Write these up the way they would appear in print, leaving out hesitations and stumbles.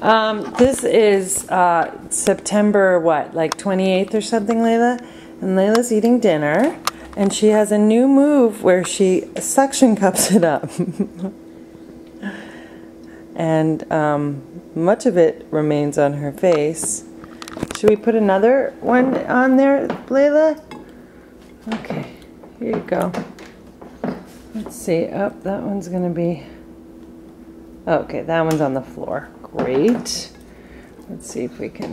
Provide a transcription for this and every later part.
This is September, what, like 28th or something, Layla? And Layla's eating dinner, and she has a new move where she suction cups it up. And much of it remains on her face. Should we put another one on there, Layla? Okay, here you go. Let's see. Oh, that one's going to be... Okay, that one's on the floor. Great. Let's see if we can...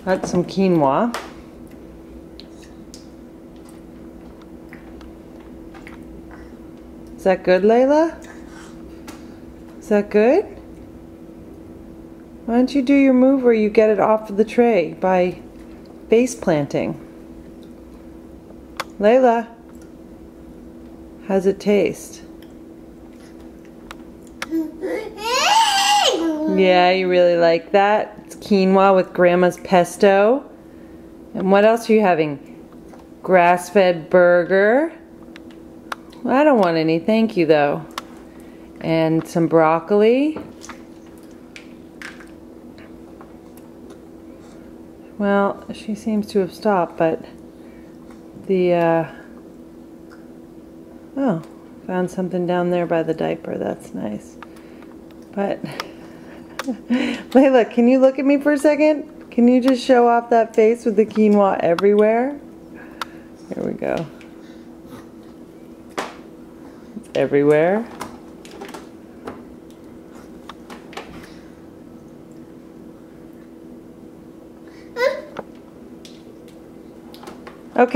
That's some quinoa. Is that good, Layla? Is that good? Why don't you do your move where you get it off of the tray by base planting? Layla, how's it taste? Yeah, you really like that? It's quinoa with Grandma's pesto. And what else are you having? Grass-fed burger. Well, I don't want any, thank you though. And some broccoli. Well, she seems to have stopped, but the, oh, found something down there by the diaper. That's nice. But, Layla, can you look at me for a second? Can you just show off that face with the quinoa everywhere? Here we go. It's everywhere. Okay.